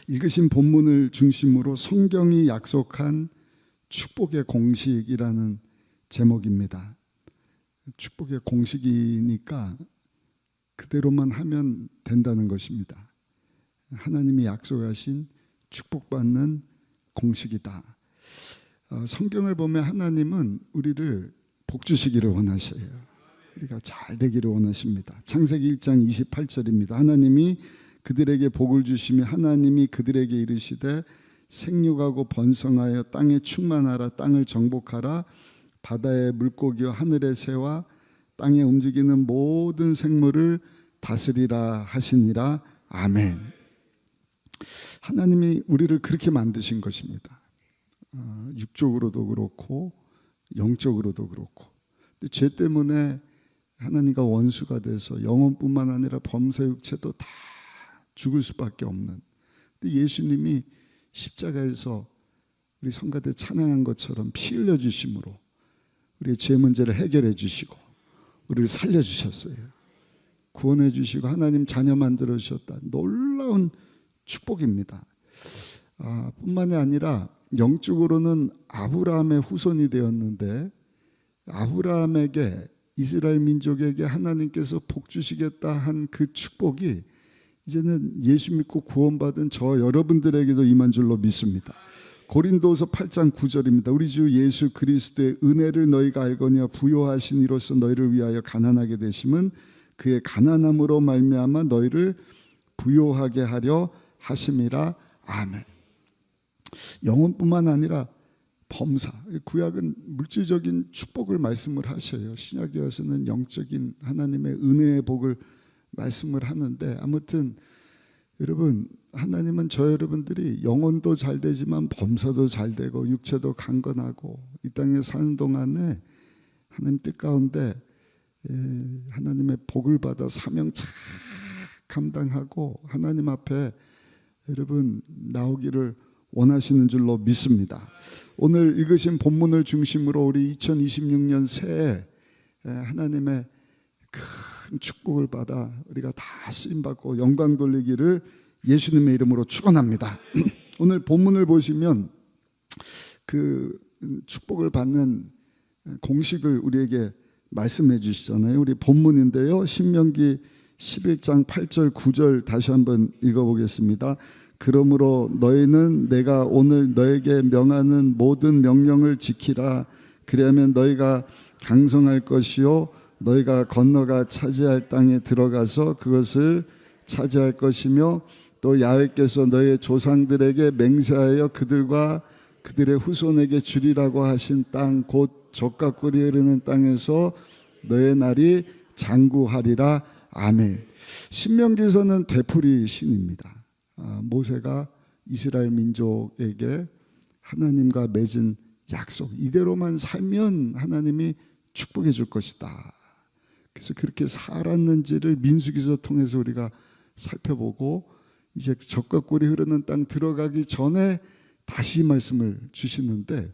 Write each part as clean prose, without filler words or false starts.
읽으신 본문을 중심으로 성경이 약속한 축복의 공식이라는 제목입니다. 축복의 공식이니까 그대로만 하면 된다는 것입니다. 하나님이 약속하신 축복받는 공식이다. 성경을 보면 하나님은 우리를 복 주시기를 원하셔요. 우리가 잘 되기를 원하십니다. 창세기 1장 28절입니다. 하나님이 그들에게 복을 주시며 하나님이 그들에게 이르시되 생육하고 번성하여 땅에 충만하라. 땅을 정복하라. 바다의 물고기와 하늘의 새와 땅에 움직이는 모든 생물을 다스리라 하시니라. 아멘. 하나님이 우리를 그렇게 만드신 것입니다. 육적으로도 그렇고 영적으로도 그렇고. 죄 때문에 하나님과 원수가 돼서 영혼뿐만 아니라 범사 육체도 다 죽을 수밖에 없는. 예수님이 십자가에서 우리 성가대 찬양한 것처럼 피 흘려 주심으로 우리의 죄 문제를 해결해 주시고 우리를 살려 주셨어요. 구원해 주시고 하나님 자녀 만들어 주셨다. 놀라운 축복입니다. 뿐만이 아니라 영적으로는 아브라함의 후손이 되었는데 아브라함에게 이스라엘 민족에게 하나님께서 복 주시겠다 한 그 축복이 이제는 예수 믿고 구원받은 저 여러분들에게도 임한 줄로 믿습니다. 고린도서 8장 9절입니다. 우리 주 예수 그리스도의 은혜를 너희가 알거니와 부요하신 이로써 너희를 위하여 가난하게 되심은 그의 가난함으로 말미암아 너희를 부요하게 하려 하심이라. 아멘. 영혼뿐만 아니라 범사, 구약은 물질적인 축복을 말씀을 하셔요. 신약에 와서는 영적인 하나님의 은혜의 복을 말씀을 하는데, 아무튼 여러분, 하나님은 저 여러분들이 영혼도 잘 되지만 범사도 잘 되고 육체도 강건하고 이 땅에 사는 동안에 하나님 뜻 가운데 하나님의 복을 받아 사명 잘 감당하고 하나님 앞에 여러분 나오기를 원하시는 줄로 믿습니다. 오늘 읽으신 본문을 중심으로 우리 2026년 새해 하나님의 큰 축복을 받아 우리가 다 쓰임받고 영광 돌리기를 예수님의 이름으로 축원합니다. 오늘 본문을 보시면 그 축복을 받는 공식을 우리에게 말씀해 주시잖아요. 우리 본문인데요. 신명기 11장 8절 9절 다시 한번 읽어보겠습니다. 그러므로 너희는 내가 오늘 너에게 명하는 모든 명령을 지키라. 그리하면 너희가 강성할 것이요 너희가 건너가 차지할 땅에 들어가서 그것을 차지할 것이며 또 야훼께서 너희의 조상들에게 맹세하여 그들과 그들의 후손에게 주리라고 하신 땅 곧 젖과 꿀이 흐르는 땅에서 너의 날이 장구하리라. 아멘. 신명기서는 되풀이 신입니다. 모세가 이스라엘 민족에게 하나님과 맺은 약속, 이대로만 살면 하나님이 축복해 줄 것이다. 그래서 그렇게 살았는지를 민수기서 통해서 우리가 살펴보고 이제 젖과 꿀이 흐르는 땅 들어가기 전에 다시 말씀을 주시는데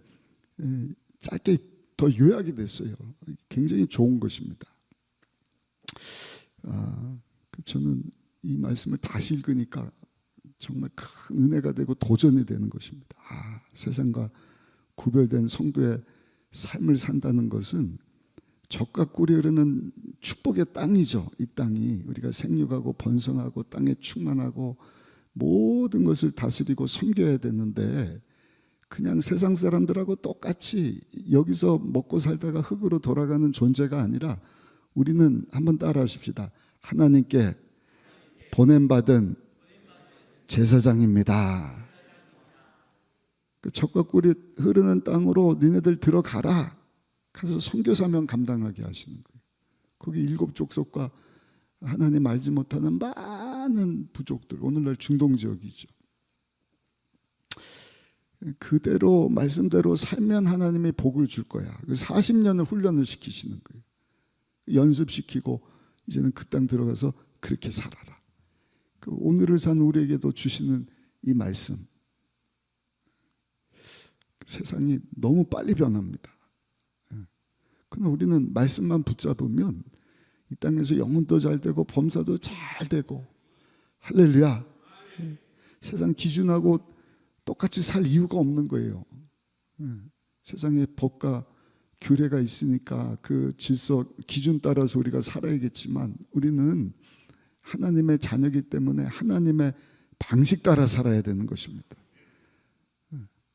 짧게 더 요약이 됐어요. 굉장히 좋은 것입니다. 저는 이 말씀을 다시 읽으니까 정말 큰 은혜가 되고 도전이 되는 것입니다. 세상과 구별된 성도의 삶을 산다는 것은 젖과 꿀이 흐르는 축복의 땅이죠. 이 땅이 우리가 생육하고 번성하고 땅에 충만하고 모든 것을 다스리고 섬겨야 되는데 그냥 세상 사람들하고 똑같이 여기서 먹고 살다가 흙으로 돌아가는 존재가 아니라 우리는 한번 따라 하십시다. 하나님께 보냄받은 제사장입니다. 그 젖과 꿀이 흐르는 땅으로 니네들 들어가라. 가서 선교사명 감당하게 하시는 거예요. 거기 7 족속과 하나님 알지 못하는 많은 부족들, 오늘날 중동 지역이죠. 그대로 말씀대로 살면 하나님이 복을 줄 거야. 40년을 훈련을 시키시는 거예요. 연습시키고 이제는 그 땅 들어가서 그렇게 살아라. 오늘을 산 우리에게도 주시는 이 말씀. 세상이 너무 빨리 변합니다. 그러나 우리는 말씀만 붙잡으면 이 땅에서 영혼도 잘 되고 범사도 잘 되고 할렐루야. 세상 기준하고 똑같이 살 이유가 없는 거예요. 세상에 법과 규례가 있으니까 그 질서 기준 따라서 우리가 살아야겠지만 우리는 하나님의 자녀이기 때문에 하나님의 방식 따라 살아야 되는 것입니다.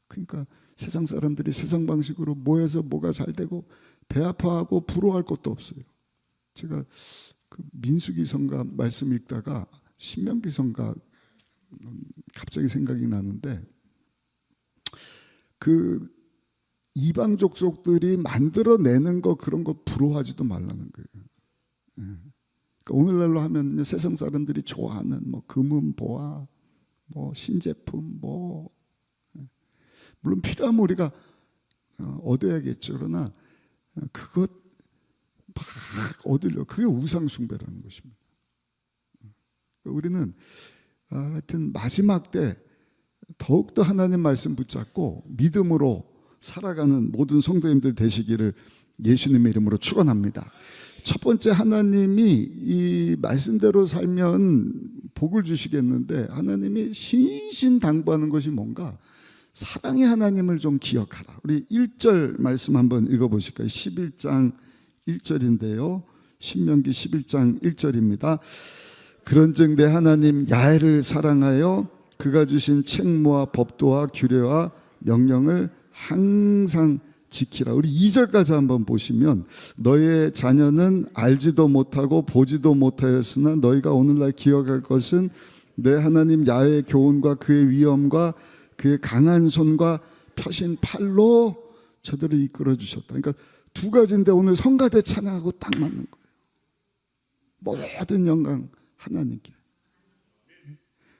그러니까 세상 사람들이 세상 방식으로 뭐 해서 뭐가 잘 되고 배 아파하고 부러워할 것도 없어요. 제가 그 민수기성가 말씀 읽다가 신명기성가 갑자기 생각이 나는데 그 이방 족속들이 만들어내는 거 그런 거 부러워하지도 말라는 거예요. 그러니까 오늘날로 하면 세상 사람들이 좋아하는 뭐 금은 보화, 뭐 신제품, 뭐 물론 필요하면 우리가 얻어야겠죠. 그러나 그것 막 얻으려 그게 우상 숭배라는 것입니다. 우리는 하여튼 마지막 때 더욱더 하나님 말씀 붙잡고 믿음으로 살아가는 모든 성도님들 되시기를 예수님의 이름으로 축원합니다. 첫 번째, 하나님이 이 말씀대로 살면 복을 주시겠는데 하나님이 신신당부하는 것이 뭔가? 사랑의 하나님을 좀 기억하라. 우리 1절 말씀 한번 읽어보실까요? 11장 1절인데요. 신명기 11장 1절입니다. 그런즉 내 하나님 야훼를 사랑하여 그가 주신 책무와 법도와 규례와 명령을 항상 지키라. 우리 2절까지 한번 보시면 너의 자녀는 알지도 못하고 보지도 못하였으나 너희가 오늘날 기억할 것은 내 하나님 야훼의 교훈과 그의 위엄과 그의 강한 손과 펴신 팔로 저들을 이끌어 주셨다. 그러니까 두 가지인데 오늘 성가대 찬양하고 딱 맞는 거예요. 모든 영광 하나님께.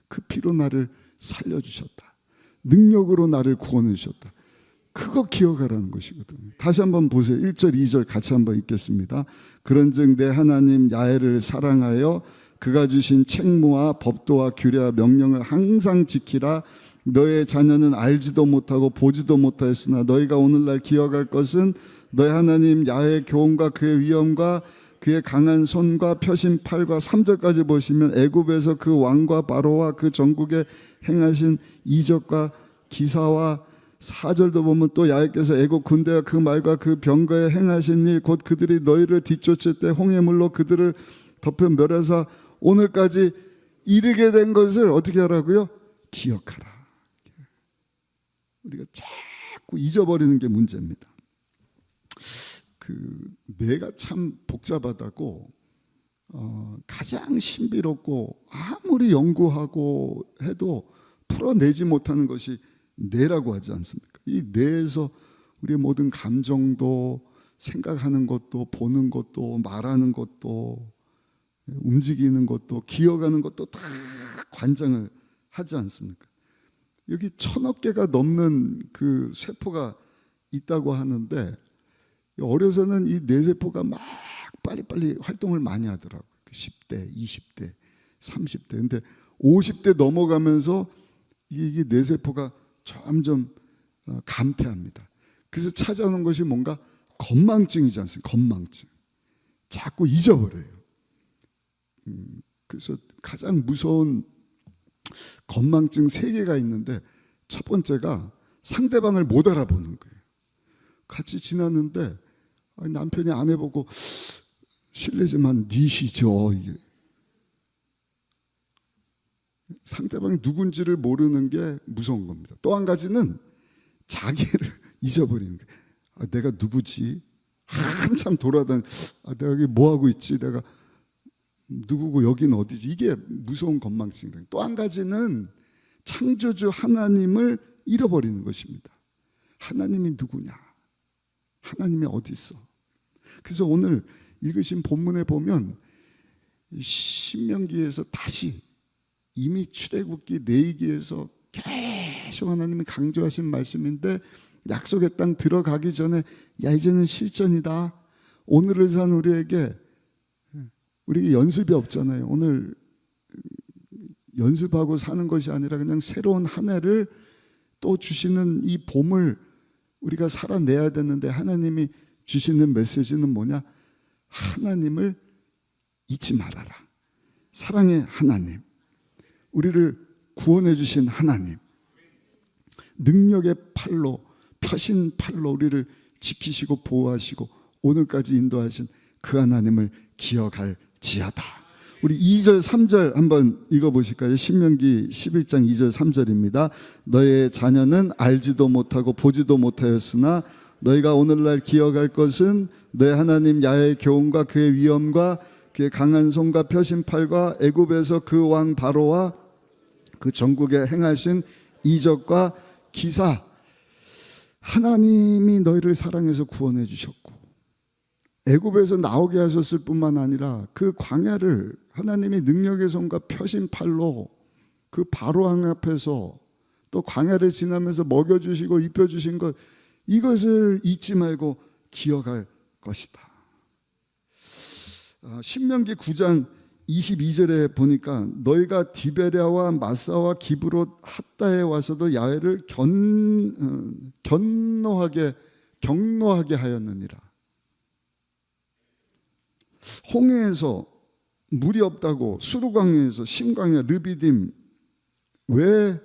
그 피로 나를 살려주셨다. 능력으로 나를 구원해 주셨다. 그거 기억하라는 것이거든요. 다시 한번 보세요. 1절 2절 같이 한번 읽겠습니다. 그런즉 내 하나님 야훼를 사랑하여 그가 주신 책무와 법도와 규례와 명령을 항상 지키라. 너의 자녀는 알지도 못하고 보지도 못하였으나 너희가 오늘날 기억할 것은 너의 하나님 야훼의 교훈과 그의 위엄과 그의 강한 손과 펴신 팔과 3절까지 보시면 애굽에서 그 왕과 바로와 그 전국에 행하신 이적과 기사와 4절도 보면 또 야훼께서 애굽 군대와 그 말과 그 병거에 행하신 일 곧 그들이 너희를 뒤쫓을 때 홍해물로 그들을 덮여 멸하사 오늘까지 이르게 된 것을 어떻게 하라고요? 기억하라. 우리가 자꾸 잊어버리는 게 문제입니다. 뇌가 참 복잡하다고 가장 신비롭고 아무리 연구하고 해도 풀어내지 못하는 것이 뇌라고 하지 않습니까? 이 뇌에서 우리의 모든 감정도 생각하는 것도 보는 것도 말하는 것도 움직이는 것도 기억하는 것도 다 관장을 하지 않습니까? 여기 1000억 개가 넘는 그 세포가 있다고 하는데 어려서는 이 뇌세포가 막 빨리빨리 활동을 많이 하더라고요. 10대, 20대, 30대. 근데 50대 넘어가면서 이게 뇌세포가 점점 감퇴합니다. 그래서 찾아오는 것이 뭔가 건망증이지 않습니까? 건망증. 자꾸 잊어버려요. 그래서 가장 무서운 건망증 3개가 있는데 첫 번째가 상대방을 못 알아보는 거예요. 같이 지났는데 남편이 아내 보고 실례지만 니시죠. 이게 상대방이 누군지를 모르는 게 무서운 겁니다. 또 한 가지는 자기를 잊어버리는 거예요. 내가 누구지? 한참 돌아다니. 내가 여기 뭐 하고 있지? 내가 누구고 여기는 어디지? 이게 무서운 건망증이에요. 또 한 가지는 창조주 하나님을 잃어버리는 것입니다. 하나님이 누구냐? 하나님이 어디 있어? 그래서 오늘 읽으신 본문에 보면 신명기에서 다시 이미 출애굽기 레위기에서 계속 하나님이 강조하신 말씀인데 약속의 땅 들어가기 전에 야 이제는 실전이다. 오늘을 산 우리에게 연습이 없잖아요. 오늘 연습하고 사는 것이 아니라 그냥 새로운 한 해를 또 주시는 이 봄을 우리가 살아내야 되는데 하나님이 주시는 메시지는 뭐냐? 하나님을 잊지 말아라. 사랑의 하나님, 우리를 구원해 주신 하나님, 능력의 팔로, 펴신 팔로 우리를 지키시고 보호하시고 오늘까지 인도하신 그 하나님을 기억할지어다. 우리 2절 3절 한번 읽어보실까요? 신명기 11장 2절 3절입니다. 너의 자녀는 알지도 못하고 보지도 못하였으나 너희가 오늘날 기억할 것은 너의 하나님 야훼의 교훈과 그의 위엄과 그의 강한 손과 펴신 팔과 애굽에서 그 왕 바로와 그 전국에 행하신 이적과 기사. 하나님이 너희를 사랑해서 구원해 주셨고 애굽에서 나오게 하셨을 뿐만 아니라 그 광야를 하나님이 능력의 손과 펴신 팔로 그 바로 왕 앞에서 또 광야를 지나면서 먹여주시고 입혀주신 것, 이것을 잊지 말고 기억할 것이다. 신명기 9장 22절에 보니까 너희가 디베랴와 마사와 기브롯 핫다에 와서도 야훼를 경노하게 하였느니라. 홍해에서 물이 없다고 수르광야에서 심광야 르비딤 왜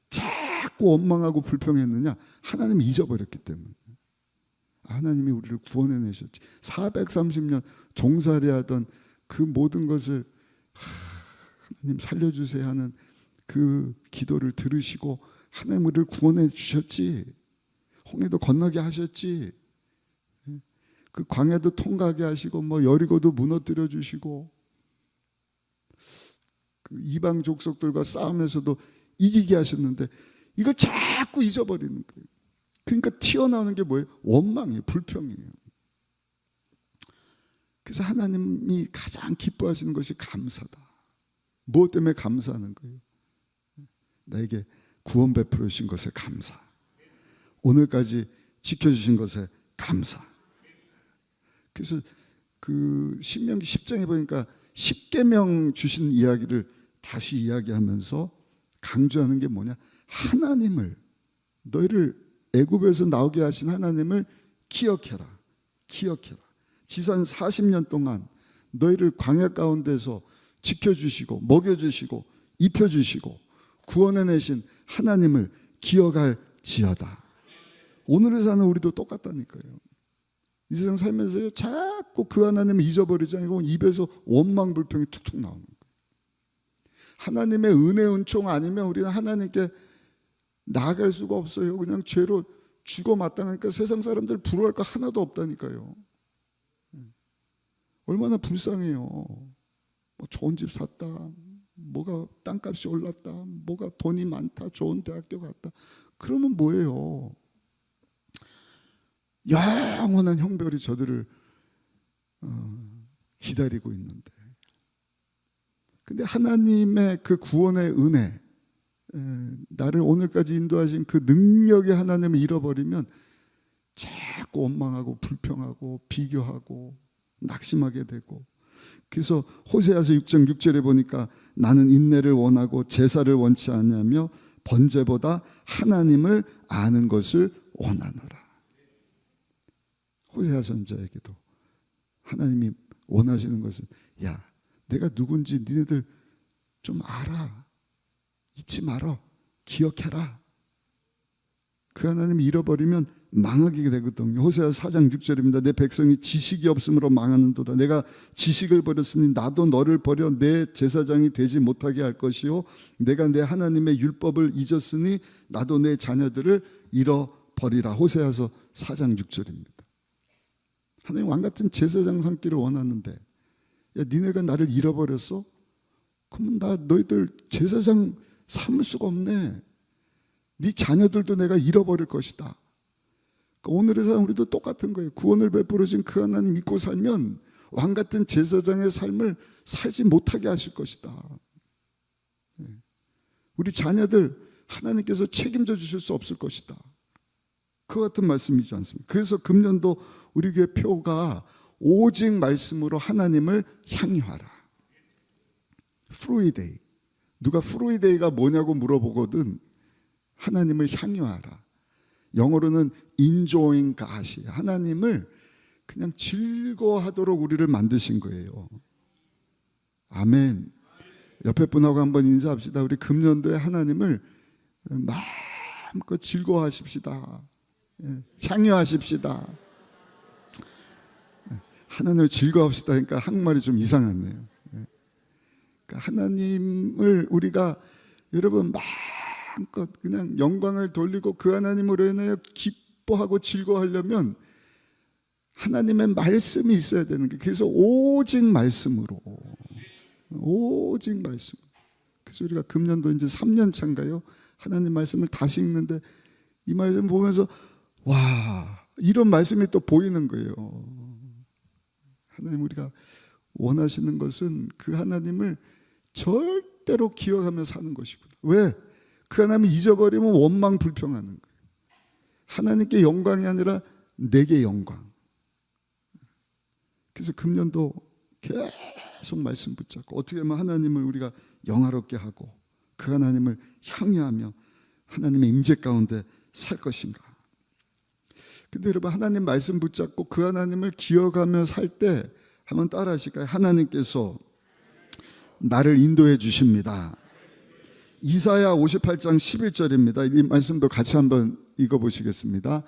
자꾸 원망하고 불평했느냐? 하나님이 잊어버렸기 때문에. 하나님이 우리를 구원해내셨지. 430년 종살이하던 그 모든 것을 하나님 살려주세요 하는 그 기도를 들으시고 하나님 우리를 구원해 주셨지. 홍해도 건너게 하셨지. 그 광야도 통과하게 하시고 뭐 여리고도 무너뜨려 주시고 그 이방 족속들과 싸움에서도 이기게 하셨는데 이걸 자꾸 잊어버리는 거예요. 그러니까 튀어나오는 게 뭐예요? 원망이에요. 불평이에요. 그래서 하나님이 가장 기뻐하시는 것이 감사다. 무엇 때문에 감사하는 거예요? 나에게 구원 베풀어 주신 것에 감사, 오늘까지 지켜주신 것에 감사. 그래서 그 신명기 10장에 보니까 10계명 주신 이야기를 다시 이야기하면서 강조하는 게 뭐냐? 하나님을, 너희를 애굽에서 나오게 하신 하나님을 기억해라. 기억해라. 지산 40년 동안 너희를 광야 가운데서 지켜주시고 먹여주시고 입혀주시고 구원해내신 하나님을 기억할지어다. 오늘을 사는 우리도 똑같다니까요. 이 세상 살면서 자꾸 그 하나님을 잊어버리지 않고 입에서 원망 불평이 툭툭 나오는 거예요. 하나님의 은혜 은총 아니면 우리는 하나님께 나아갈 수가 없어요. 그냥 죄로 죽어 마땅하니까 세상 사람들 부러워할 거 하나도 없다니까요. 얼마나 불쌍해요. 뭐 좋은 집 샀다, 뭐가 땅값이 올랐다, 뭐가 돈이 많다, 좋은 대학교 갔다. 그러면 뭐예요? 영원한 형벌이 저들을 기다리고 있는데, 근데 하나님의 그 구원의 은혜, 나를 오늘까지 인도하신 그 능력의 하나님을 잃어버리면 자꾸 원망하고 불평하고 비교하고 낙심하게 되고. 그래서 호세아서 6장 6절에 보니까 나는 인내를 원하고 제사를 원치 않냐며 번제보다 하나님을 아는 것을 원하노라. 호세아 선자에게도 하나님이 원하시는 것은, 야, 내가 누군지 니네들 좀 알아. 잊지 말어. 기억해라. 그 하나님을 잃어버리면 망하게 되거든요. 호세아 4장 6절입니다. 내 백성이 지식이 없으므로 망하는도다. 내가 지식을 버렸으니 나도 너를 버려 내 제사장이 되지 못하게 할 것이요, 내가 내 하나님의 율법을 잊었으니 나도 내 자녀들을 잃어버리라. 호세아서 4장 6절입니다. 하나님 왕같은 제사장 삼기를 원하는데, 야, 니네가 나를 잃어버렸어? 그러면 나 너희들 제사장 삼을 수가 없네. 네 자녀들도 내가 잃어버릴 것이다. 그러니까 오늘의 삶 우리도 똑같은 거예요. 구원을 베풀어 주신 그 하나님 믿고 살면 왕같은 제사장의 삶을 살지 못하게 하실 것이다. 우리 자녀들 하나님께서 책임져 주실 수 없을 것이다. 그 같은 말씀이지 않습니까? 그래서 금년도 우리 교회 표가 오직 말씀으로 하나님을 향유하라. 프루이데이. 누가 프루이데이가 뭐냐고 물어보거든. 하나님을 향유하라. 영어로는 enjoying God이, 하나님을 그냥 즐거워하도록 우리를 만드신 거예요. 아멘. 옆에 분하고 한번 인사합시다. 우리 금년도에 하나님을 마음껏 즐거워하십시다. 향유하십시다. 하나님을 즐거워합시다. 그러니까 한국말이 좀 이상하네요. 그러니까 하나님을 우리가 여러분 마음껏 그냥 영광을 돌리고 그 하나님으로 인하여 기뻐하고 즐거워하려면 하나님의 말씀이 있어야 되는 게, 그래서 오직 말씀으로, 오직 말씀. 그래서 우리가 금년도 이제 3년 차인가요? 하나님 말씀을 다시 읽는데 이 말씀 보면서 와, 이런 말씀이 또 보이는 거예요. 하나님, 우리가 원하시는 것은 그 하나님을 절대로 기억하며 사는 것이구나. 왜? 그 하나님을 잊어버리면 원망 불평하는 거예요. 하나님께 영광이 아니라 내게 영광. 그래서 금년도 계속 말씀 붙잡고 어떻게 하면 하나님을 우리가 영화롭게 하고 그 하나님을 향유하며 하나님의 임재 가운데 살 것인가. 근데 여러분, 하나님 말씀 붙잡고 그 하나님을 기억하며 살 때 한번 따라 하실까요? 하나님께서 나를 인도해 주십니다. 이사야 58장 11절입니다. 이 말씀도 같이 한번 읽어보시겠습니다.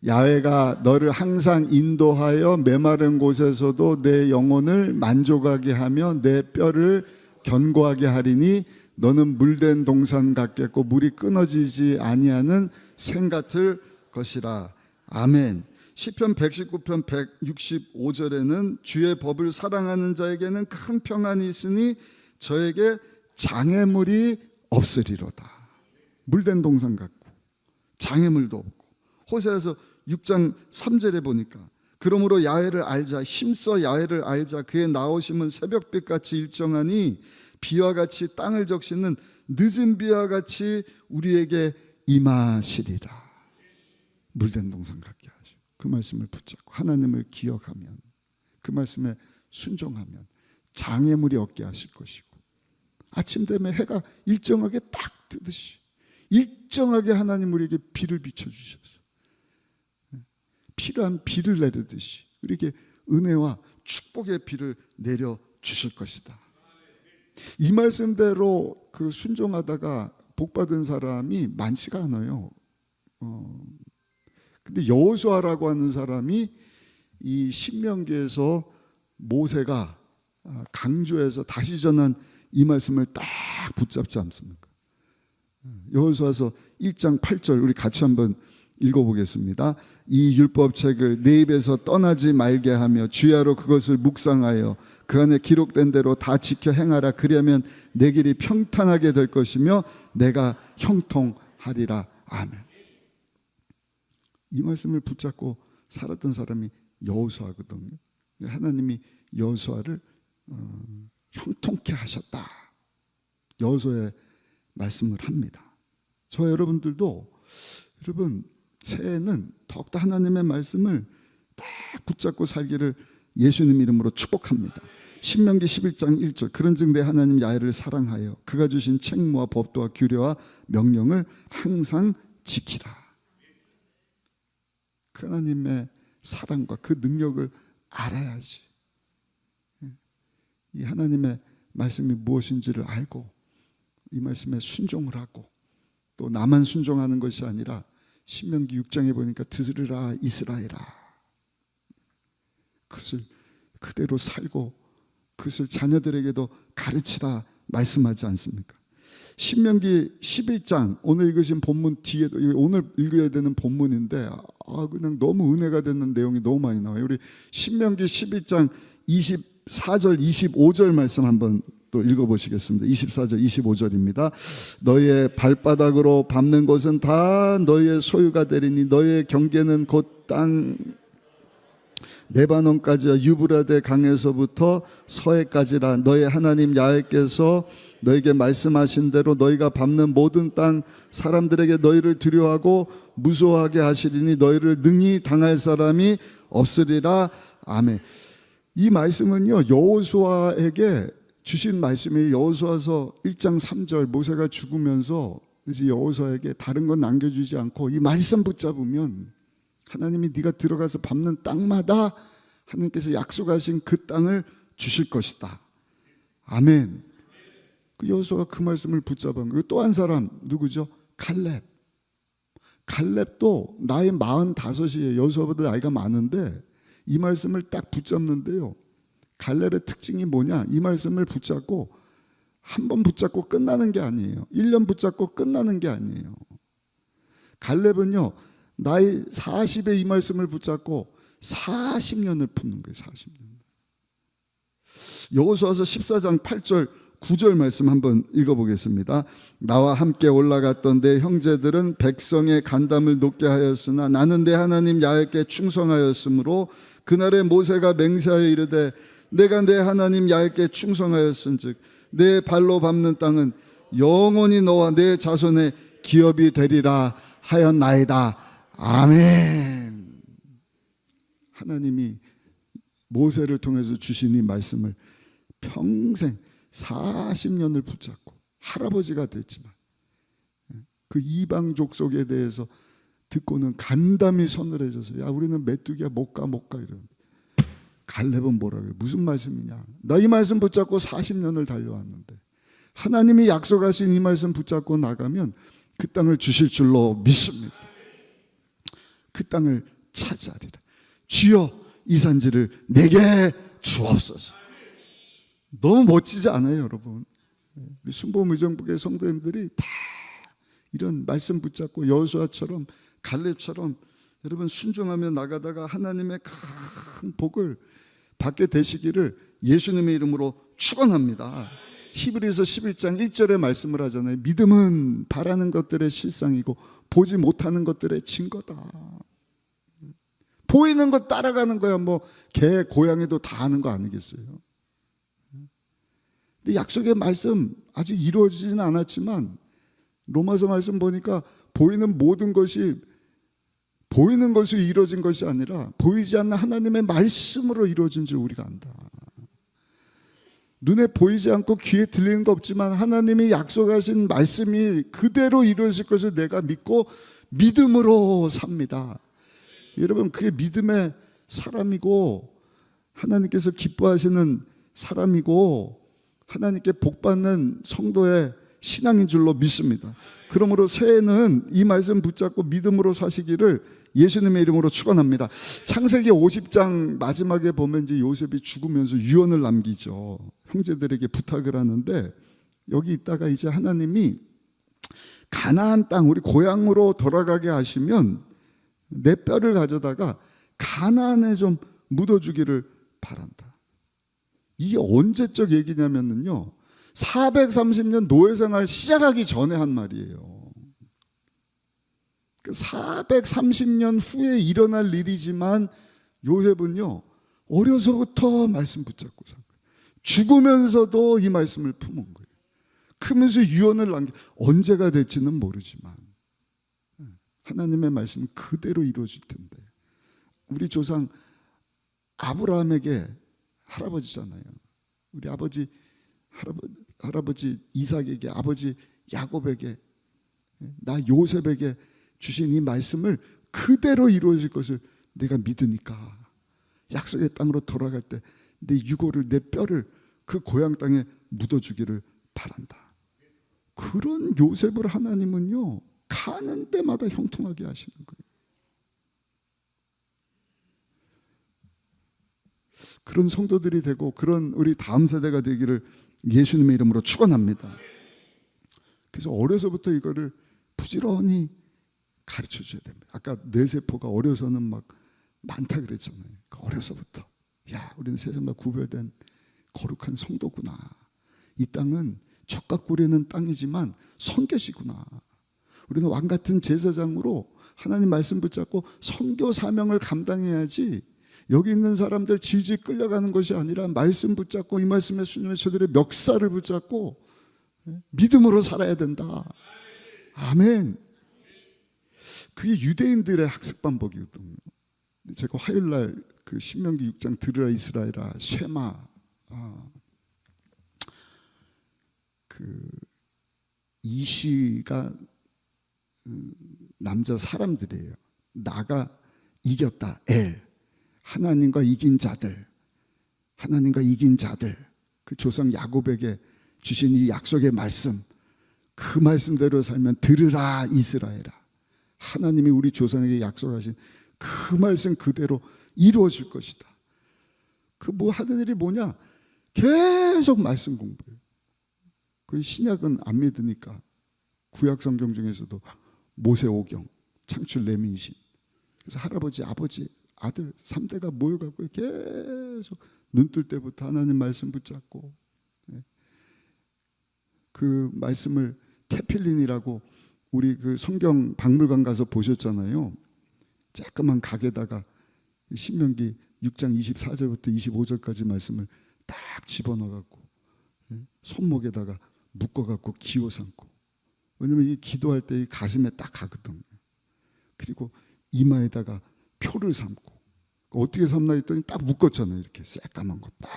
야훼가 너를 항상 인도하여 메마른 곳에서도 내 영혼을 만족하게 하며 내 뼈를 견고하게 하리니 너는 물된 동산 같겠고 물이 끊어지지 아니하는 샘 같을 것이라. 아멘. 시편 119편 165절에는 주의 법을 사랑하는 자에게는 큰 평안이 있으니 저에게 장애물이 없으리로다. 물된 동산 같고 장애물도 없고. 호세아서 6장 3절에 보니까 그러므로 야훼를 알자, 힘써 야훼를 알자. 그의 나오심은 새벽빛같이 일정하니 비와 같이 땅을 적시는 늦은 비와 같이 우리에게 임하시리라. 물된 동산 같게 하시고 그 말씀을 붙잡고 하나님을 기억하면, 그 말씀에 순종하면 장애물이 없게 하실 것이고, 아침 되면 해가 일정하게 딱 뜨듯이 일정하게 하나님 우리에게 비를 비춰주셔서 필요한 비를 내리듯이 우리에게 은혜와 축복의 비를 내려주실 것이다. 이 말씀대로 그 순종하다가 복받은 사람이 많지가 않아요. 근데 여호수아라고 하는 사람이 이 신명기에서 모세가 강조해서 다시 전한 이 말씀을 딱 붙잡지 않습니까? 여호수아서 1장 8절 우리 같이 한번 읽어보겠습니다. 이 율법책을 내 입에서 떠나지 말게 하며 주야로 그것을 묵상하여 그 안에 기록된 대로 다 지켜 행하라. 그리하면 내 길이 평탄하게 될 것이며 내가 형통하리라. 아멘. 이 말씀을 붙잡고 살았던 사람이 여호수아거든요. 하나님이 여호수아를 형통케 하셨다. 여호수아의 말씀을 합니다. 저 여러분들도 여러분 새해에는 더욱더 하나님의 말씀을 딱 붙잡고 살기를 예수님 이름으로 축복합니다. 신명기 11장 1절 그런즉 내 하나님 야훼를 사랑하여 그가 주신 책무와 법도와 규례와 명령을 항상 지키라. 그 하나님의 사랑과 그 능력을 알아야지. 이 하나님의 말씀이 무엇인지를 알고 이 말씀에 순종을 하고, 또 나만 순종하는 것이 아니라 신명기 6장에 보니까 들으라 이스라엘아, 그것을 그대로 살고 그것을 자녀들에게도 가르치라 말씀하지 않습니까? 신명기 11장 오늘 읽으신 본문 뒤에도, 오늘 읽어야 되는 본문인데 그냥 너무 은혜가 되는 내용이 너무 많이 나와요. 우리 신명기 11장 24절 25절 말씀 한번 또 읽어보시겠습니다. 24절 25절입니다. 너희의 발바닥으로 밟는 곳은 다 너희의 소유가 되리니 너희의 경계는 곧 땅 레바논까지와 유브라데 강에서부터 서해까지라. 너희 하나님 야훼께서 너희에게 말씀하신 대로 너희가 밟는 모든 땅 사람들에게 너희를 두려워하고 무서워하게 하시리니 너희를 능히 당할 사람이 없으리라. 아멘. 이 말씀은요 여호수아에게 주신 말씀이 여호수아서 1장 3절 모세가 죽으면서 이제 여호수아에게 다른 건 남겨주지 않고 이 말씀 붙잡으면 하나님이 네가 들어가서 밟는 땅마다 하나님께서 약속하신 그 땅을 주실 것이다. 아멘. 그 여호수아가 그 말씀을 붙잡은 거예요. 또 한 사람 누구죠? 갈렙. 갈렙도 나이 45이에요. 여호수아보다 나이가 많은데 이 말씀을 딱 붙잡는데요. 갈렙의 특징이 뭐냐? 이 말씀을 붙잡고 한 번 붙잡고 끝나는 게 아니에요. 1년 붙잡고 끝나는 게 아니에요. 갈렙은요, 나이 40에 이 말씀을 붙잡고 40년을 품는 거예요. 40년. 여호수아서 14장 8절 9절 말씀 한번 읽어보겠습니다. 나와 함께 올라갔던 내 형제들은 백성의 간담을 높게 하였으나 나는 내 하나님 야훼께 충성하였으므로 그날에 모세가 맹세하여 이르되 내가 내 하나님 야훼께 충성하였은즉 내 발로 밟는 땅은 영원히 너와 내 자손의 기업이 되리라 하였나이다. 아멘. 하나님이 모세를 통해서 주신 이 말씀을 평생 40년을 붙잡고 할아버지가 됐지만 그 이방 족속에 대해서 듣고는 간담이 서늘해져서 야 우리는 메뚜기야 못 가 이러는. 갈렙은 뭐라 그래? 무슨 말씀이냐? 나 이 말씀 붙잡고 40년을 달려왔는데 하나님이 약속하신 이 말씀 붙잡고 나가면 그 땅을 주실 줄로 믿습니다. 그 땅을 차지하리라. 주여 이 산지를 내게 주옵소서. 너무 멋지지 않아요, 여러분? 우리 순복음의정부의 성도님들이 다 이런 말씀 붙잡고 여호수아처럼 갈렙처럼 여러분 순종하며 나가다가 하나님의 큰 복을 받게 되시기를 예수님의 이름으로 축원합니다. 히브리서 11장 1절에 말씀을 하잖아요. 믿음은 바라는 것들의 실상이고 보지 못하는 것들의 증거다. 보이는 것 따라가는 거야. 뭐 개, 고양이도 다 하는 거 아니겠어요? 근데 약속의 말씀 아직 이루어지지는 않았지만 로마서 말씀 보니까 보이는 모든 것이 보이는 것으로 이루어진 것이 아니라 보이지 않는 하나님의 말씀으로 이루어진 줄 우리가 안다. 눈에 보이지 않고 귀에 들리는 거 없지만 하나님이 약속하신 말씀이 그대로 이루어질 것을 내가 믿고 믿음으로 삽니다. 여러분 그게 믿음의 사람이고 하나님께서 기뻐하시는 사람이고 하나님께 복받는 성도의 신앙인 줄로 믿습니다. 그러므로 새해는 이 말씀 붙잡고 믿음으로 사시기를 예수님의 이름으로 축원합니다. 창세기 50장 마지막에 보면 이제 요셉이 죽으면서 유언을 남기죠. 형제들에게 부탁을 하는데 여기 있다가 이제 하나님이 가나안 땅 우리 고향으로 돌아가게 하시면 내 뼈를 가져다가 가나안에 좀 묻어주기를 바란다. 이게 언제적 얘기냐면요 430년 노예생활 시작하기 전에 한 말이에요. 430년 후에 일어날 일이지만 요셉은요 어려서부터 말씀 붙잡고 산 거예요. 죽으면서도 이 말씀을 품은 거예요. 크면서 유언을 남겨 언제가 될지는 모르지만 하나님의 말씀은 그대로 이루어질 텐데 우리 조상 아브라함에게 할아버지잖아요. 우리 할아버지 이삭에게 아버지 야곱에게 나 요셉에게 주신 이 말씀을 그대로 이루어질 것을 내가 믿으니까 약속의 땅으로 돌아갈 때 내 유고를 내 뼈를 그 고향 땅에 묻어주기를 바란다. 그런 요셉을 하나님은요 가는 데마다 형통하게 하시는 거예요. 그런 성도들이 되고 그런 우리 다음 세대가 되기를 예수님의 이름으로 축원합니다. 그래서 어려서부터 이거를 부지런히 가르쳐줘야 됩니다. 아까 뇌세포가 어려서는 막 많다 그랬잖아요. 어려서부터 야 우리는 세상과 구별된 거룩한 성도구나. 이 땅은 젖과 꿀이는 땅이지만 선교시구나. 우리는 왕같은 제사장으로 하나님 말씀 붙잡고 선교 사명을 감당해야지 여기 있는 사람들 질질 끌려가는 것이 아니라 말씀 붙잡고 이 말씀에 순종해 저들의 멱살을 붙잡고 믿음으로 살아야 된다. 아멘. 그게 유대인들의 학습 방법이거든요. 제가 화요일날 그 신명기 6장 들으라 이스라엘아 쉐마 그 이시가 남자 사람들이에요. 나가 이겼다 엘 하나님과 이긴 자들 그 조상 야곱에게 주신 이 약속의 말씀, 그 말씀대로 살면 들으라 이스라엘아. 하나님이 우리 조상에게 약속하신 그 말씀 그대로 이루어질 것이다. 그 뭐 하는 일이 뭐냐? 계속 말씀 공부해요. 그 신약은 안 믿으니까 구약 성경 중에서도 모세오경, 창출 레민신. 그래서 할아버지, 아버지, 아들 3대가 모여갖고 계속 눈 뜰 때부터 하나님 말씀 붙잡고, 그 말씀을 테필린이라고 우리 그 성경 박물관 가서 보셨잖아요. 조그만 가게다가 신명기 6장 24절부터 25절까지 말씀을 딱 집어넣어갖고 손목에다가 묶어갖고 기워 삼고. 왜냐면 이게 기도할 때 이 가슴에 딱 가거든요. 그리고 이마에다가 표를 삼고. 어떻게 삼나 했더니 딱 묶었잖아요. 이렇게 새까만 거 딱.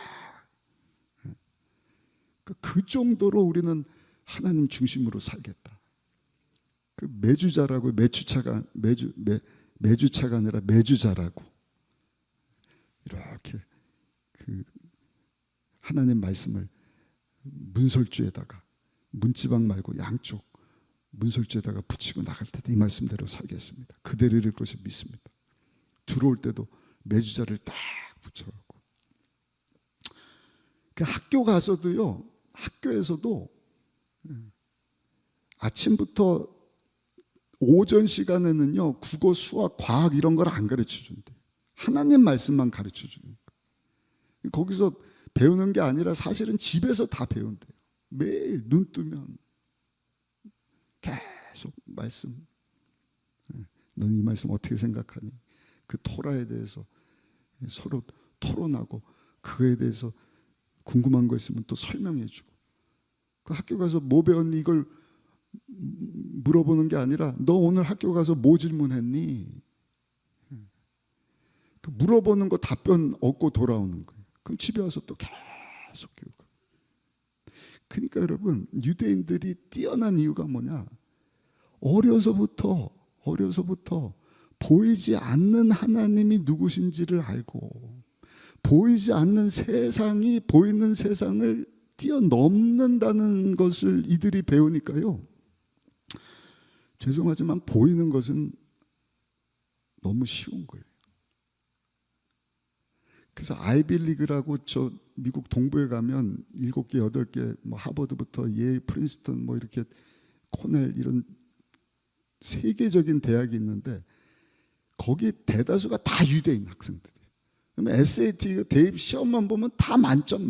그 정도로 우리는 하나님 중심으로 살겠다. 그 매주자라고, 매주차가 아니라 매주자라고, 이렇게 그 하나님 말씀을 문설주에다가, 문지방 말고 양쪽 문설주에다가 붙이고 나갈 때도 이 말씀대로 살겠습니다. 그대로 이룰 것을 믿습니다. 들어올 때도 매주자를 딱 붙여갖고. 그 학교 가서도요, 학교에서도 아침부터 오전 시간에는요, 국어, 수학, 과학 이런 걸 안 가르쳐 준대. 하나님 말씀만 가르쳐 주는 거예요. 거기서 배우는 게 아니라 사실은 집에서 다 배운대요. 매일 눈 뜨면 계속 말씀. 넌 이 말씀 어떻게 생각하니? 그 토라에 대해서 서로 토론하고, 그거에 대해서 궁금한 거 있으면 또 설명해 주고. 그 학교 가서 뭐 배웠니? 이걸 물어보는 게 아니라 너 오늘 학교 가서 뭐 질문했니? 그 물어보는 거 답변 얻고 돌아오는 거예요. 그럼 집에 와서 또 계속 교육. 그러니까 여러분, 유대인들이 뛰어난 이유가 뭐냐? 어려서부터 보이지 않는 하나님이 누구신지를 알고, 보이지 않는 세상이 보이는 세상을 뛰어넘는다는 것을 이들이 배우니까요, 죄송하지만 보이는 것은 너무 쉬운 거예요. 그래서 아이빌리그라고 저 미국 동부에 가면 7개, 8개, 뭐 하버드부터 예일, 프린스턴, 뭐 이렇게 코넬 이런 세계적인 대학이 있는데, 거기 대다수가 다 유대인 학생들이에요. 그러면 SAT 대입 시험만 보면 다 만점.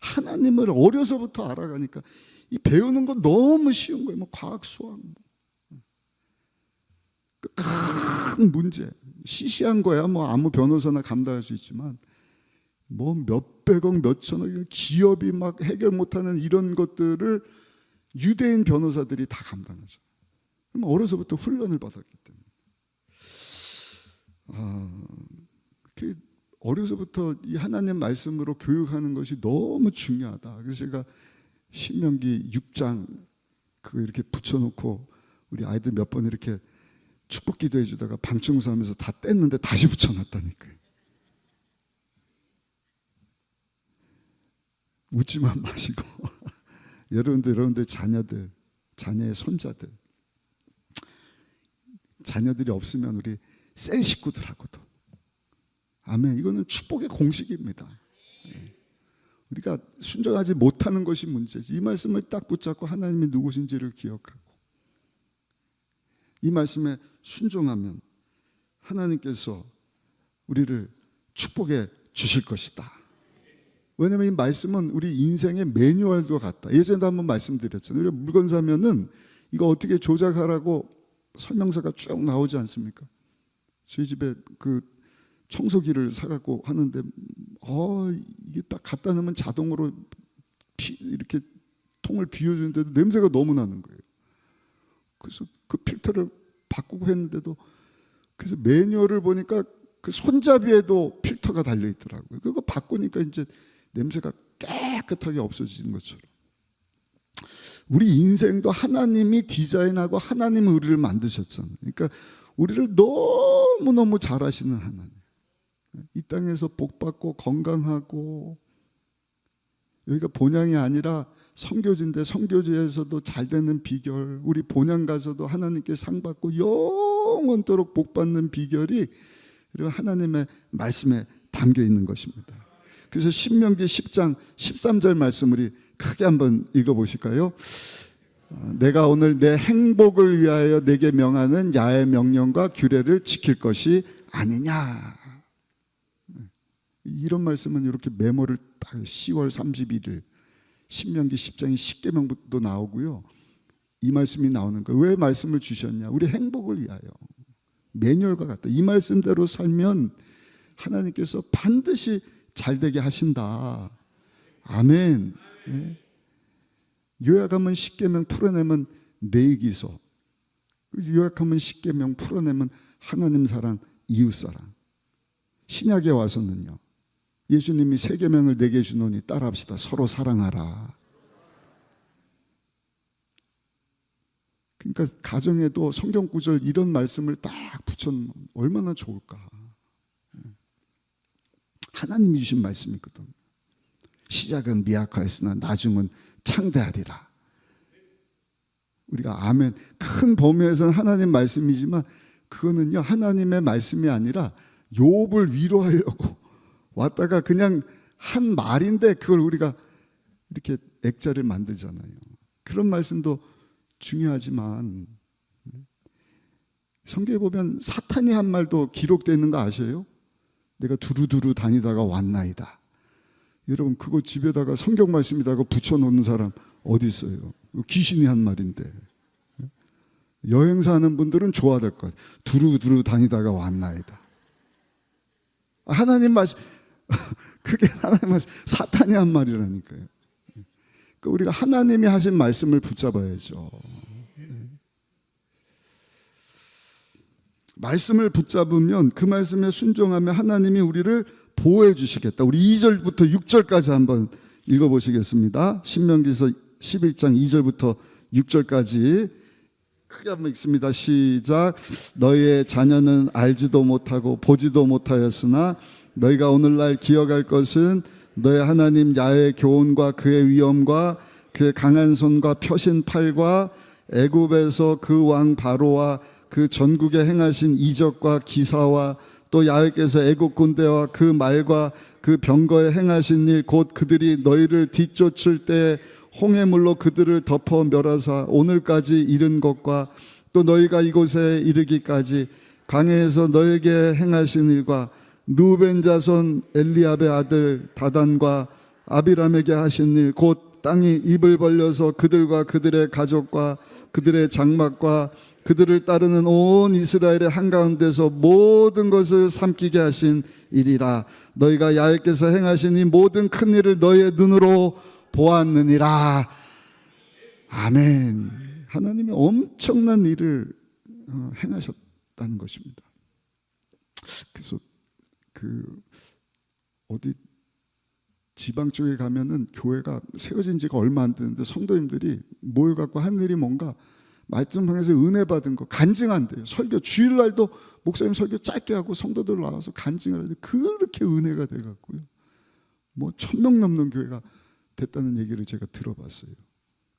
하나님을 어려서부터 알아가니까 이 배우는 거 너무 쉬운 거예요. 뭐 과학, 수학, 큰 문제, 시시한 거야. 뭐 아무 변호사나 감당할 수 있지만, 뭐 몇백억, 몇천억 기업이 막 해결 못하는 이런 것들을 유대인 변호사들이 다 감당하죠. 그럼 어려서부터 훈련을 받았기 때문에. 어려서부터 이 하나님 말씀으로 교육하는 것이 너무 중요하다. 그래서 제가 신명기 6장 그거 이렇게 붙여놓고 우리 아이들 몇 번 이렇게 축복 기도해 주다가 방청소하면서 다 뗐는데 다시 붙여놨다니까요. 웃지만 마시고 여러분들 자녀의 손자들, 자녀들이 없으면 우리 센 식구들하고도, 아멘. 이거는 축복의 공식입니다. 우리가 순종하지 못하는 것이 문제지. 이 말씀을 딱 붙잡고 하나님이 누구신지를 기억하고 이 말씀에 순종하면 하나님께서 우리를 축복해 주실 것이다. 왜냐하면 이 말씀은 우리 인생의 매뉴얼과 같다. 예전에도 한번 말씀드렸잖아요. 우리가 물건 사면은 이거 어떻게 조작하라고 설명서가 쭉 나오지 않습니까? 저희 집에 그 청소기를 사갖고 하는데, 이게 딱 갖다 놓으면 자동으로 이렇게 통을 비워주는데도 냄새가 너무 나는 거예요. 그래서 그 필터를 바꾸고 했는데도, 그래서 매뉴얼을 보니까 그 손잡이에도 필터가 달려 있더라고요. 그거 바꾸니까 이제 냄새가 깨끗하게 없어지는 것처럼, 우리 인생도 하나님이 디자인하고 하나님이 우리를 만드셨잖아요. 그러니까 우리를 너무너무 잘 아시는 하나님, 이 땅에서 복받고 건강하고, 여기가 본향이 아니라 선교지인데 선교지에서도 잘 되는 비결, 우리 본향 가서도 하나님께 상 받고 영원토록 복 받는 비결이 그리고 하나님의 말씀에 담겨 있는 것입니다. 그래서 신명기 10장 13절 말씀 우리 크게 한번 읽어보실까요? 내가 오늘 내 행복을 위하여 내게 명하는 야의 명령과 규례를 지킬 것이 아니냐. 이런 말씀은 이렇게 메모를 딱 10월 31일 신명기 10장이 10계명부터 나오고요. 이 말씀이 나오는 거예요. 왜 말씀을 주셨냐? 우리 행복을 위하여. 매뉴얼과 같다. 이 말씀대로 살면 하나님께서 반드시 잘되게 하신다. 아멘. 요약하면 10계명 풀어내면 레위기서, 요약하면 10계명 풀어내면 하나님 사랑, 이웃 사랑. 신약에 와서는요, 예수님이 3계명을 내게 주노니 따라합시다. 서로 사랑하라. 그러니까 가정에도 성경 구절 이런 말씀을 딱 붙여놓으면 얼마나 좋을까. 하나님이 주신 말씀이거든. 시작은 미약하였으나 나중은 창대하리라. 우리가 아멘, 큰 범위에서는 하나님 말씀이지만 그거는요 하나님의 말씀이 아니라 욥을 위로하려고 왔다가 그냥 한 말인데 그걸 우리가 이렇게 액자를 만들잖아요. 그런 말씀도 중요하지만 성경에 보면 사탄이 한 말도 기록되어 있는 거 아세요? 내가 두루두루 다니다가 왔나이다. 여러분 그거 집에다가 성경 말씀에다가 붙여놓는 사람 어디 있어요? 귀신이 한 말인데. 여행사 하는 분들은 좋아할 것 같아요. 두루두루 다니다가 왔나이다. 하나님 말씀, 그게 하나님 말씀, 사탄이 한 말이라니까요. 그러니까 우리가 하나님이 하신 말씀을 붙잡아야죠. 말씀을 붙잡으면 그 말씀에 순종하면 하나님이 우리를 보호해 주시겠다. 우리 2절부터 6절까지 한번 읽어보시겠습니다. 신명기서 11장 2절부터 6절까지 크게 한번 읽습니다. 시작. 너희의 자녀는 알지도 못하고 보지도 못하였으나 너희가 오늘날 기억할 것은 너희 하나님 야훼의 교훈과 그의 위엄과 그의 강한 손과 펴신 팔과 애굽에서 그 왕 바로와 그 전국에 행하신 이적과 기사와 또 야훼께서 애국 군대와 그 말과 그 병거에 행하신 일 곧 그들이 너희를 뒤쫓을 때 홍해물로 그들을 덮어 멸하사 오늘까지 이른 것과 또 너희가 이곳에 이르기까지 강해에서 너에게 행하신 일과 루벤 자손 엘리압의 아들 다단과 아비람에게 하신 일 곧 땅이 입을 벌려서 그들과 그들의 가족과 그들의 장막과 그들을 따르는 온 이스라엘의 한가운데서 모든 것을 삼키게 하신 일이라. 너희가 야훼께서 행하신 이 모든 큰 일을 너희의 눈으로 보았느니라. 아멘. 하나님이 엄청난 일을 행하셨다는 것입니다. 그래서 어디 지방 쪽에 가면은 교회가 세워진 지가 얼마 안 되는데 성도님들이 모여갖고 한 일이 뭔가 말씀 통해서 은혜 받은 거 간증한대요. 설교 주일날도 목사님 설교 짧게 하고 성도들 나와서 간증을 하는데 그렇게 은혜가 돼갖고요. 뭐 1000명 넘는 교회가 됐다는 얘기를 제가 들어봤어요.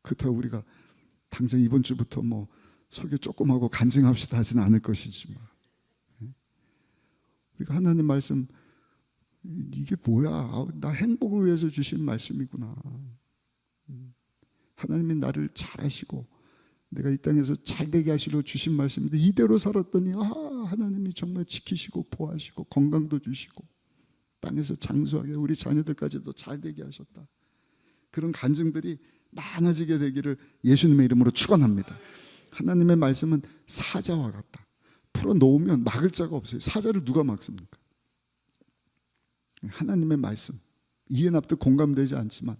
그렇다고 우리가 당장 이번 주부터 뭐 설교 조금 하고 간증합시다 하지는 않을 것이지만 우리가 하나님 말씀 이게 뭐야? 나 행복을 위해서 주신 말씀이구나. 하나님이 나를 잘 하시고 내가 이 땅에서 잘되게 하시려 주신 말씀인데 이대로 살았더니 하나님이 정말 지키시고 보호하시고 건강도 주시고 땅에서 장수하게 우리 자녀들까지도 잘되게 하셨다. 그런 간증들이 많아지게 되기를 예수님의 이름으로 축원합니다. 하나님의 말씀은 사자와 같다. 풀어놓으면 막을 자가 없어요. 사자를 누가 막습니까? 하나님의 말씀 이해 납득 공감되지 않지만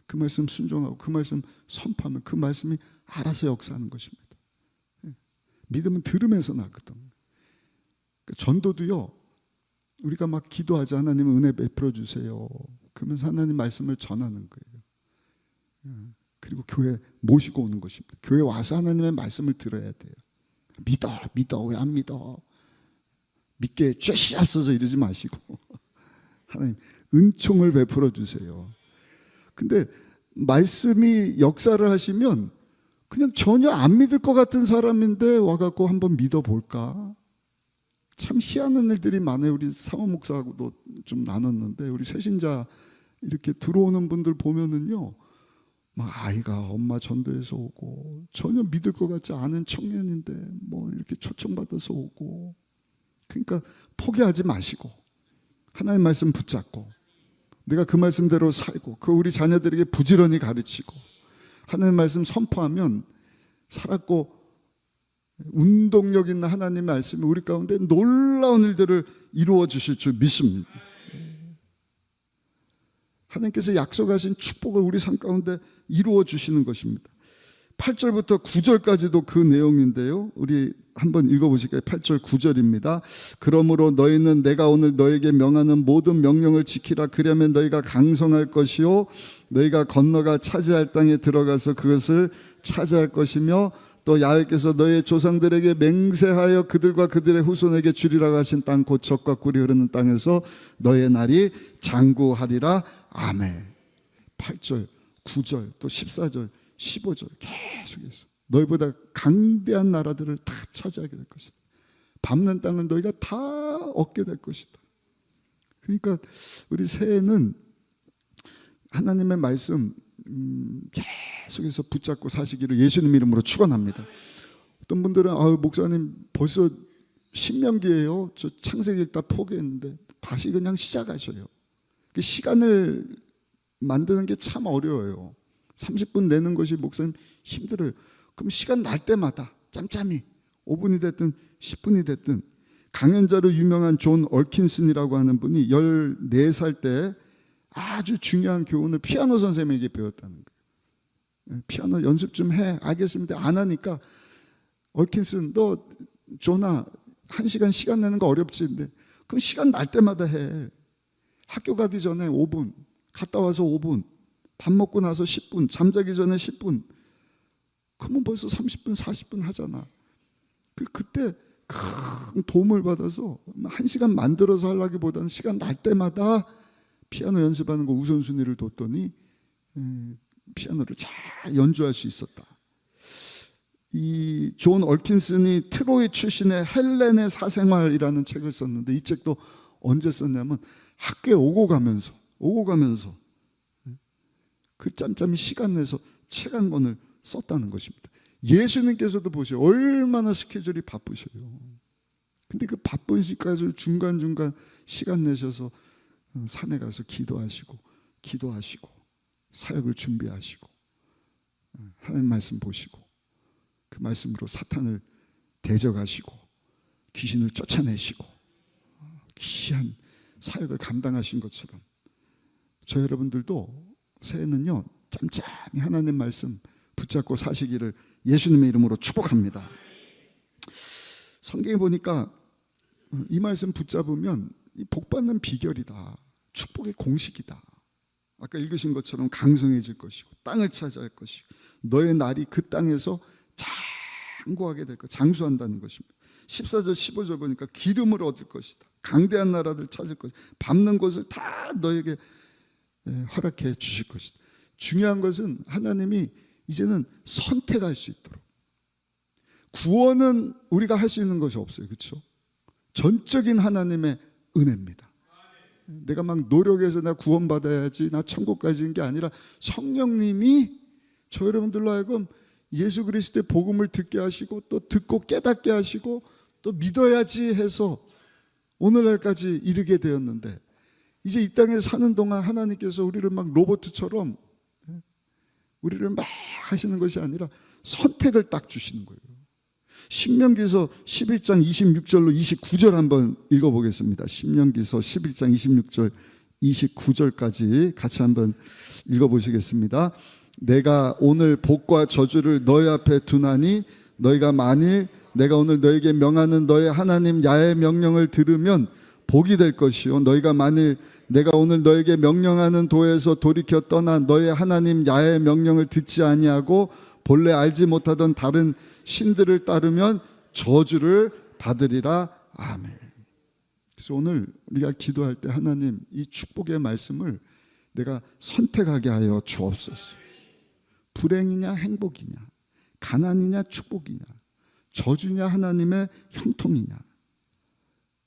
그 말씀 순종하고 그 말씀 선포하면 그 말씀이 알아서 역사하는 것입니다. 믿음은 들음에서 나거든. 전도도요, 우리가 막 기도하지 하나님 은혜 베풀어 주세요. 그러면서 하나님 말씀을 전하는 거예요. 그리고 교회 모시고 오는 것입니다. 교회 와서 하나님의 말씀을 들어야 돼요. 믿어 왜 안 믿어? 믿게 쬐시 앞서서 이러지 마시고 하나님 은총을 베풀어 주세요. 근데 말씀이 역사를 하시면 그냥 전혀 안 믿을 것 같은 사람인데 와갖고 한번 믿어볼까? 참 희한한 일들이 많아요. 우리 사모 목사하고도 좀 나눴는데, 우리 새신자 이렇게 들어오는 분들 보면은요, 막 아이가 엄마 전도해서 오고, 전혀 믿을 것 같지 않은 청년인데 뭐 이렇게 초청받아서 오고. 그러니까 포기하지 마시고 하나님 말씀 붙잡고, 내가 그 말씀대로 살고, 그 우리 자녀들에게 부지런히 가르치고, 하나님 말씀 선포하면 살았고, 운동력 있는 하나님의 말씀이 우리 가운데 놀라운 일들을 이루어 주실 줄 믿습니다. 하나님께서 약속하신 축복을 우리 삶 가운데 이루어 주시는 것입니다. 8절부터 9절까지도 그 내용인데요, 우리 한번 읽어보실까요? 8절 9절입니다. 그러므로 너희는 내가 오늘 너에게 명하는 모든 명령을 지키라. 그러면 너희가 강성할 것이요 너희가 건너가 차지할 땅에 들어가서 그것을 차지할 것이며, 또 야훼께서 너희의 조상들에게 맹세하여 그들과 그들의 후손에게 주리라고 하신 땅, 곧 젖과 꿀이 흐르는 땅에서 너희의 날이 장구하리라. 아멘. 8절 9절 또 14절 15절 계속해서 너희보다 강대한 나라들을 다 차지하게 될 것이다. 밟는 땅을 너희가 다 얻게 될 것이다. 그러니까 우리 새해는 하나님의 말씀 계속해서 붙잡고 사시기를 예수님 이름으로 축원합니다. 어떤 분들은 목사님 벌써 신명기예요, 저 창세기 읽다 포기했는데, 다시 그냥 시작하셔요. 시간을 만드는 게 참 어려워요. 30분 내는 것이 목사님 힘들어요. 그럼 시간 날 때마다 짬짬이 5분이 됐든 10분이 됐든, 강연자로 유명한 존 얼킨슨이라고 하는 분이 14살 때 아주 중요한 교훈을 피아노 선생님에게 배웠다는 거예요. 피아노 연습 좀 해. 알겠습니다. 안 하니까, 얼킨슨 너 존아 1시간 시간 내는 거 어렵지? 근데 그럼 시간 날 때마다 해. 학교 가기 전에 5분, 갔다 와서 5분, 밥 먹고 나서 10분, 잠자기 전에 10분. 그러면 벌써 30분 40분 하잖아. 그때 큰 도움을 받아서 1시간 만들어서 하려기보다는 시간 날 때마다 피아노 연습하는 거 우선순위를 뒀더니 피아노를 잘 연주할 수 있었다. 이 존 얼킨슨이 트로이 출신의 헬렌의 사생활이라는 책을 썼는데, 이 책도 언제 썼냐면 학교에 오고 가면서 그 짬짬이 시간 내서 책 한 권을 썼다는 것입니다. 예수님께서도 보세요. 얼마나 스케줄이 바쁘셔요. 근데 그 바쁜 시간을 중간중간 시간 내셔서 산에 가서 기도하시고 사역을 준비하시고 하나님 말씀 보시고 그 말씀으로 사탄을 대적하시고 귀신을 쫓아내시고 귀한 사역을 감당하신 것처럼, 저 여러분들도 새해는요 짬짬이 하나님 말씀 붙잡고 사시기를 예수님의 이름으로 축복합니다. 성경에 보니까 이 말씀 붙잡으면 이 복받는 비결이다, 축복의 공식이다. 아까 읽으신 것처럼 강성해질 것이고 땅을 차지할 것이고 너의 날이 그 땅에서 장구하게 될 것, 장수한다는 것입니다. 14절 15절 보니까 기름을 얻을 것이다, 강대한 나라들 찾을 것이다, 밟는 것을 다 너에게 허락해 주실 것이다. 중요한 것은 하나님이 이제는 선택할 수 있도록, 구원은 우리가 할 수 있는 것이 없어요. 그렇죠? 전적인 하나님의 은혜입니다. 내가 막 노력해서 나 구원받아야지, 나 천국 가지는 게 아니라 성령님이 저 여러분들로 하여금 예수 그리스도의 복음을 듣게 하시고 또 듣고 깨닫게 하시고 또 믿어야지 해서 오늘날까지 이르게 되었는데, 이제 이 땅에 사는 동안 하나님께서 우리를 막 로봇처럼 우리를 막 하시는 것이 아니라 선택을 딱 주시는 거예요. 신명기서 11장 26절로 29절 한번 읽어보겠습니다. 신명기서 11장 26절 29절까지 같이 한번 읽어보시겠습니다. 내가 오늘 복과 저주를 너희 앞에 두나니 너희가 만일 내가 오늘 너에게 명하는 너희 하나님 야훼의 명령을 들으면 복이 될 것이요, 너희가 만일 내가 오늘 너에게 명령하는 도에서 돌이켜 떠나 너희 하나님 야훼의 명령을 듣지 아니하고 본래 알지 못하던 다른 신들을 따르면 저주를 받으리라. 아멘. 그래서 오늘 우리가 기도할 때 하나님 이 축복의 말씀을 내가 선택하게 하여 주옵소서. 불행이냐 행복이냐, 가난이냐 축복이냐, 저주냐 하나님의 형통이냐.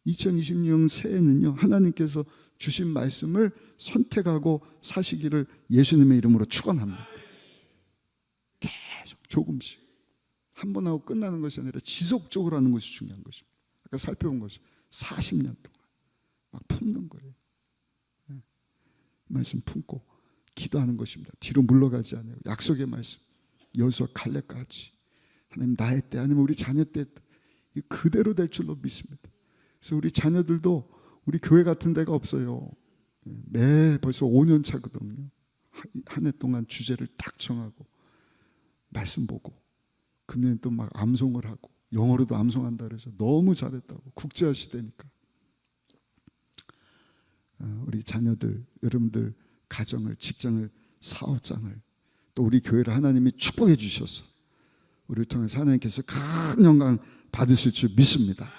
2026년 새해는요, 하나님께서 주신 말씀을 선택하고 사시기를 예수님의 이름으로 축원합니다. 계속 조금씩 한 번 하고 끝나는 것이 아니라 지속적으로 하는 것이 중요한 것입니다. 아까 살펴본 것이 40년 동안 막 품는 거예요. 네. 말씀 품고 기도하는 것입니다. 뒤로 물러가지 않아요. 약속의 말씀, 여호수아 갈렙까지 하나님 나의 때 아니면 우리 자녀 때 그대로 될 줄로 믿습니다. 그래서 우리 자녀들도 우리 교회 같은 데가 없어요. 매 벌써 5년 차거든요. 한 해 동안 주제를 딱 정하고 말씀 보고 금년에 또 막 암송을 하고 영어로도 암송한다 그래서 너무 잘했다고. 국제화 시대니까. 우리 자녀들, 여러분들 가정을, 직장을, 사업장을 또 우리 교회를 하나님이 축복해 주셔서 우리를 통해서 하나님께서 큰 영광 받으실 줄 믿습니다.